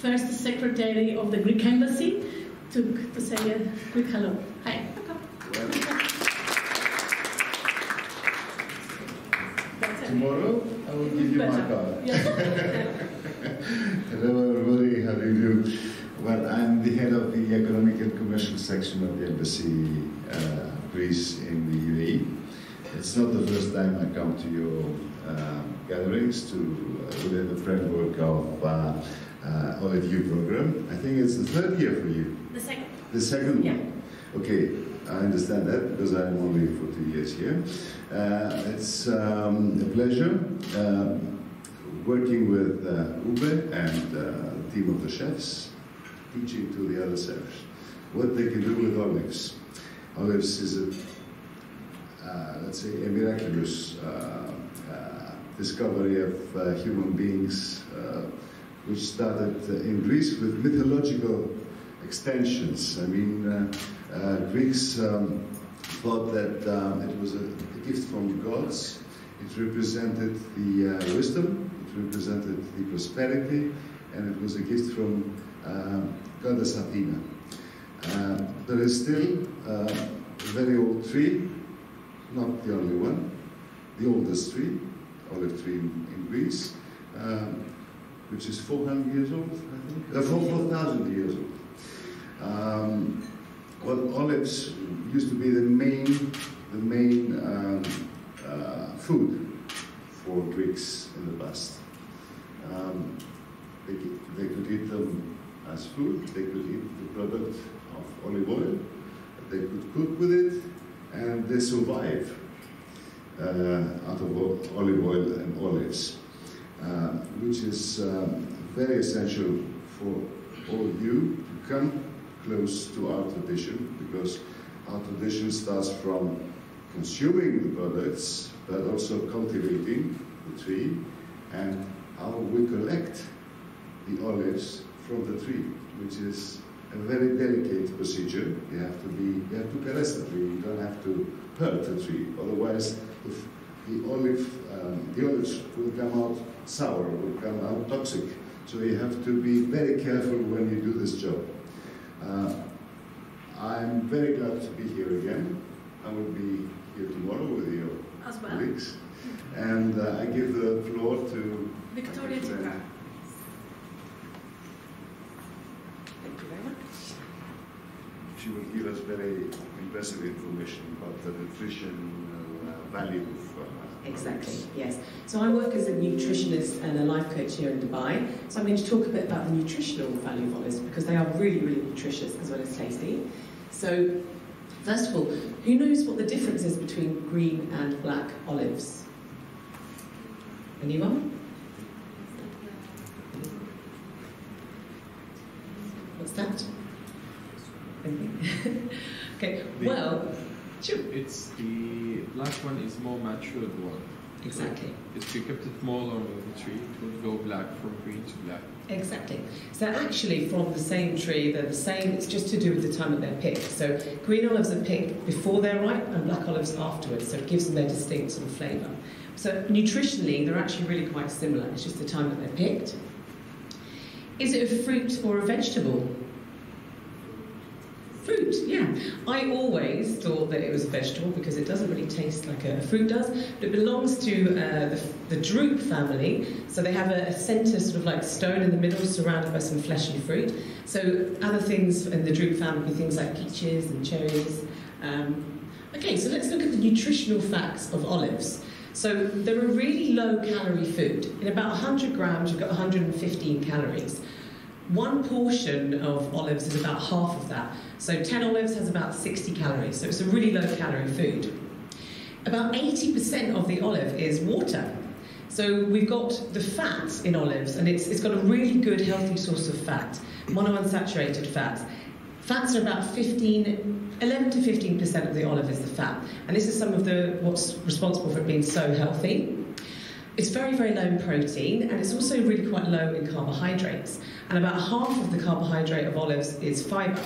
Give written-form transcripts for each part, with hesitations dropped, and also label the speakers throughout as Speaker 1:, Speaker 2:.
Speaker 1: first secretary of the Greek embassy, to say a quick hello. Hi.
Speaker 2: Tomorrow I will give you my card.
Speaker 1: Yes.
Speaker 2: Hello everybody, how do you do? Well, I'm the head of the Economic and Commercial section of the Embassy Greece in the UAE. It's not the first time I come to your gatherings within the framework of Audit You program. I think it's the third year for you.
Speaker 1: The second.
Speaker 2: The second
Speaker 1: yeah.
Speaker 2: one? Okay, I understand that because I'm only for 2 years here. It's a pleasure working with Ube and the team of the chefs, teaching to the other chefs what they can do with olives. Olives is let's say, a miraculous discovery of human beings, which started in Greece with mythological extensions. I mean, Greeks thought that it was a gift from the gods. It represented the wisdom, it represented the prosperity, and it was a gift from goddess Athena. There is still a very old tree, not the only one, the oldest tree, olive tree in Greece, which is 400 years old, I think, 4,000 years old. Well, olives used to be the main food for Greeks in the past. They could eat them as food, they could eat the product of olive oil, they could cook with it, and they survive out of olive oil and olives, which is very essential for all of you to come close to our tradition, because our tradition starts from consuming the products, but also cultivating the tree, and how we collect the olives from the tree, which is a very delicate procedure. You have to caress the tree. You don't have to hurt the tree. Otherwise, the olives will come out sour, will come out toxic. So you have to be very careful when you do this job. I'm very glad to be here again. I will be here tomorrow with your colleagues. And I give the floor to
Speaker 1: Victoria.
Speaker 3: Thank you very much.
Speaker 2: She will give us very impressive information about the nutrition value of
Speaker 3: Exactly, yes. So I work as a nutritionist and a life coach here in Dubai. So I'm going to talk a bit about the nutritional value of olives, because they are really, really nutritious as well as tasty. So, first of all, who knows what the difference is between green and black olives? Anyone? What's that? Okay, well, sure.
Speaker 4: It's the black one is more matured one.
Speaker 3: Exactly.
Speaker 4: So if you kept it more longer in the tree, it would go black from green to black.
Speaker 3: Exactly. So actually from the same tree, they're the same, it's just to do with the time that they're picked. So green olives are picked before they're ripe and black olives afterwards, so it gives them their distinct sort of flavour. So nutritionally, they're actually really quite similar, it's just the time that they're picked. Is it a fruit or a vegetable? Fruit, yeah. I always thought that it was a vegetable because it doesn't really taste like a fruit does, but it belongs to the drupe family. So they have a centre sort of like stone in the middle surrounded by some fleshy fruit. So other things in the drupe family, things like peaches and cherries. Okay, so let's look at the nutritional facts of olives. So they're a really low calorie food. In about 100 grams, you've got 115 calories. One portion of olives is about half of that. So 10 olives has about 60 calories, so it's a really low calorie food. About 80% of the olive is water. So we've got the fat in olives, and it's got a really good healthy source of fat, monounsaturated fats. Fats are about 11 to 15% of the olive is the fat. And this is some of what's responsible for it being so healthy. It's very, very low in protein, and it's also really quite low in carbohydrates. And about half of the carbohydrate of olives is fibre.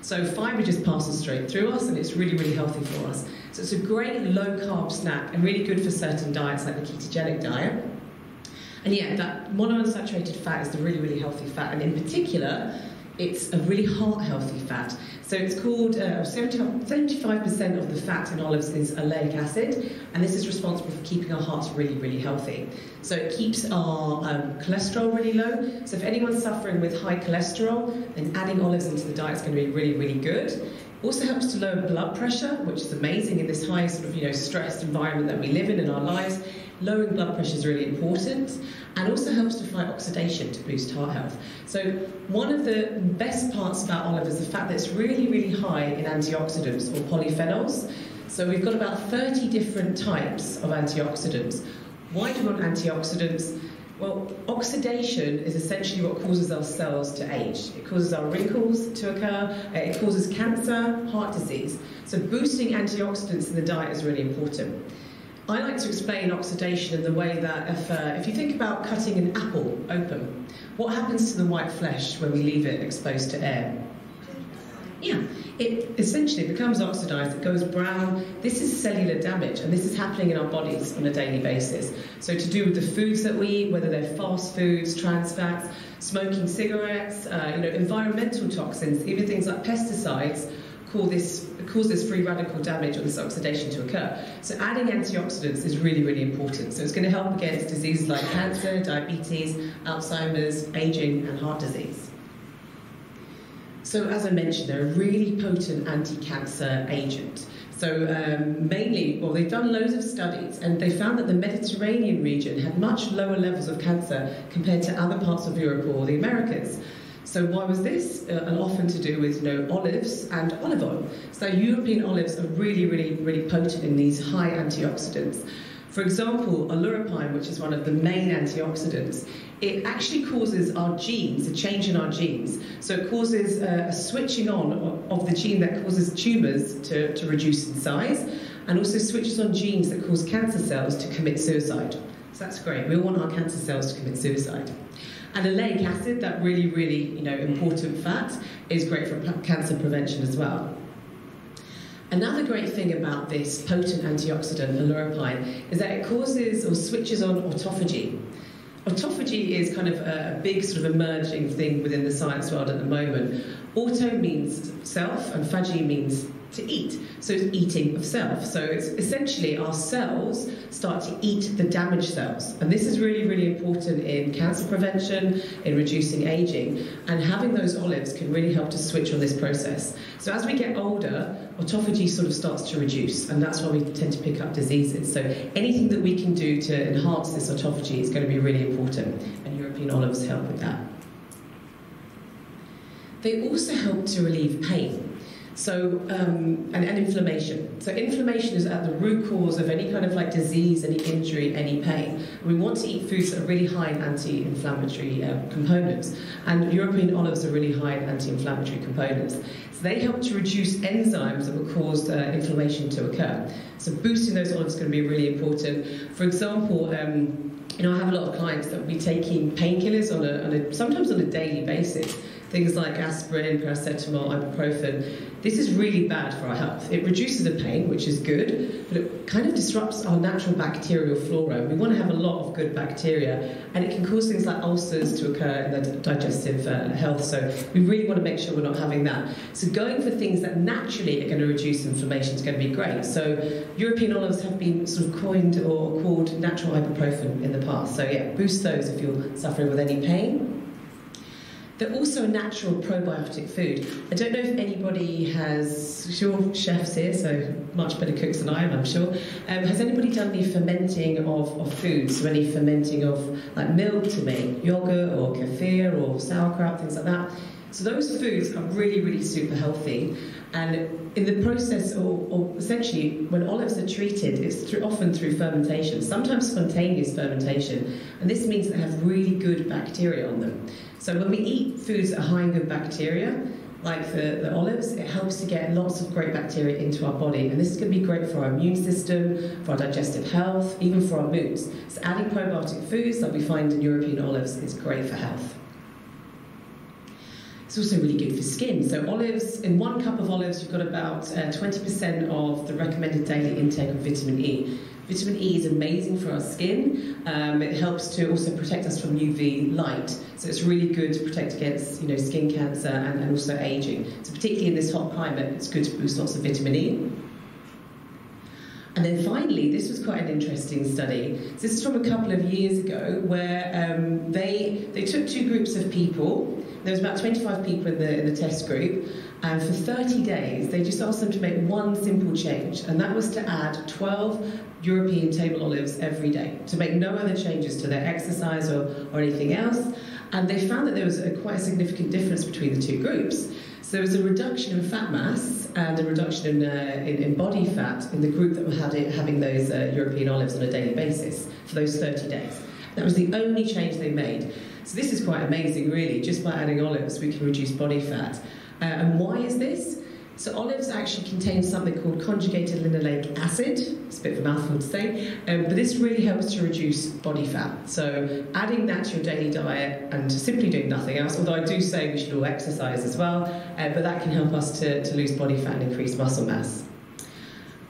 Speaker 3: So fibre just passes straight through us, and it's really, really healthy for us. So it's a great low-carb snack, and really good for certain diets like the ketogenic diet. And yeah, that monounsaturated fat is the really, really healthy fat, and in particular, it's a really heart-healthy fat. So it's called 75% of the fat in olives is oleic acid, and this is responsible for keeping our hearts really, really healthy. So it keeps our cholesterol really low. So if anyone's suffering with high cholesterol, then adding olives into the diet is going to be really, really good. Also helps to lower blood pressure, which is amazing in this high sort of stressed environment that we live in our lives. Lowering blood pressure is really important, and also helps to fight oxidation to boost heart health. So one of the best parts about olive is the fact that it's really, really high in antioxidants or polyphenols. So we've got about 30 different types of antioxidants. Why do we want antioxidants? Well, oxidation is essentially what causes our cells to age. It causes our wrinkles to occur, it causes cancer, heart disease. So boosting antioxidants in the diet is really important. I like to explain oxidation in the way that if you think about cutting an apple open, what happens to the white flesh when we leave it exposed to air? Yeah, it essentially becomes oxidized, it goes brown. This is cellular damage, and this is happening in our bodies on a daily basis. So to do with the foods that we eat, whether they're fast foods, trans fats, smoking cigarettes, environmental toxins, even things like pesticides, causes free radical damage or this oxidation to occur. So adding antioxidants is really, really important. So it's going to help against diseases like cancer, diabetes, Alzheimer's, aging, and heart disease. So as I mentioned, they're a really potent anti-cancer agent. So they've done loads of studies, and they found that the Mediterranean region had much lower levels of cancer compared to other parts of Europe or the Americas. So why was this? Often to do with olives and olive oil. So European olives are really, really, really potent in these high antioxidants. For example, oleuropein, which is one of the main antioxidants, it actually causes our genes, a change in our genes. So it causes a switching on of the gene that causes tumours to reduce in size, and also switches on genes that cause cancer cells to commit suicide. So that's great. We all want our cancer cells to commit suicide. And oleic acid, that really, really important fat, is great for cancer prevention as well. Another great thing about this potent antioxidant, oleuropein, is that it causes or switches on autophagy. Autophagy is kind of a big sort of emerging thing within the science world at the moment. Auto means self, and phagy means to eat. So it's eating of self. So it's essentially our cells start to eat the damaged cells. And this is really, really important in cancer prevention, in reducing aging. And having those olives can really help to switch on this process. So as we get older, autophagy sort of starts to reduce, and that's why we tend to pick up diseases. So anything that we can do to enhance this autophagy is going to be really important, and European olives help with that. They also help to relieve pain. So, and inflammation. So inflammation is at the root cause of any kind of disease, any injury, any pain. We want to eat foods that are really high in anti-inflammatory components. And European olives are really high in anti-inflammatory components. So they help to reduce enzymes that will cause inflammation to occur. So boosting those olives is going to be really important. For example, I have a lot of clients that will be taking painkillers sometimes on a daily basis. Things like aspirin, paracetamol, ibuprofen. This is really bad for our health. It reduces the pain, which is good, but it kind of disrupts our natural bacterial flora. We want to have a lot of good bacteria, and it can cause things like ulcers to occur in the digestive health. So we really want to make sure we're not having that. So going for things that naturally are going to reduce inflammation is going to be great. So European olives have been sort of coined or called natural ibuprofen in the past. So yeah, boost those if you're suffering with any pain. They're also a natural probiotic food. I don't know if anybody sure chefs here, so much better cooks than I am, I'm sure. Has anybody done any fermenting of foods? So any fermenting of milk to make yogurt or kefir or sauerkraut, things like that? So those foods are really, really super healthy. And in the process, or essentially, when olives are treated, it's often through fermentation, sometimes spontaneous fermentation. And this means they have really good bacteria on them. So when we eat foods that are high in good bacteria, like the olives, it helps to get lots of great bacteria into our body. And this is going to be great for our immune system, for our digestive health, even for our moods. So adding probiotic foods that we find in European olives is great for health. It's also really good for skin. So olives, in 1 cup of olives, you've got about 20% of the recommended daily intake of vitamin E. Vitamin E is amazing for our skin. It helps to also protect us from UV light. So it's really good to protect against, skin cancer and also aging. So particularly in this hot climate, it's good to boost lots of vitamin E. And then finally, this was quite an interesting study. So this is from a couple of years ago, where they took 2 groups of people. There was about 25 people in the test group, and for 30 days, they just asked them to make one simple change, and that was to add 12 European table olives every day, to make no other changes to their exercise or anything else. And they found that there was quite a significant difference between the 2 groups. So there was a reduction in fat mass and a reduction in body fat in the group that were having those European olives on a daily basis for those 30 days. That was the only change they made. So this is quite amazing, really. Just by adding olives, we can reduce body fat. And why is this? So olives actually contain something called conjugated linoleic acid. It's a bit of a mouthful to say, but this really helps to reduce body fat. So adding that to your daily diet and simply doing nothing else, although I do say we should all exercise as well, but that can help us to lose body fat and increase muscle mass.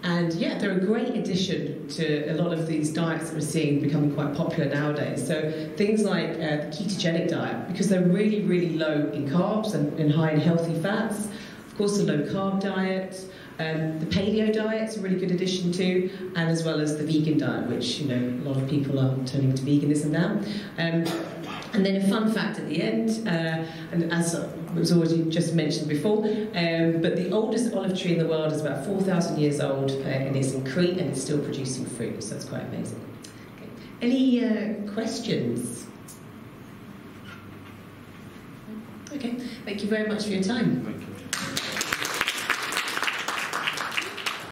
Speaker 3: And yeah, they're a great addition to a lot of these diets that we're seeing becoming quite popular nowadays. So things like the ketogenic diet, because they're really, really low in carbs and high in healthy fats. Of course, the low-carb diet, the paleo diet's a really good addition too, and as well as the vegan diet, which a lot of people are turning to veganism now. And then a fun fact at the end, and as was already just mentioned before, but the oldest olive tree in the world is about 4,000 years old, and it's in Crete, and it's still producing fruit, so that's quite amazing. Okay. Any questions? Okay, thank you very much for your time.
Speaker 4: Thank you.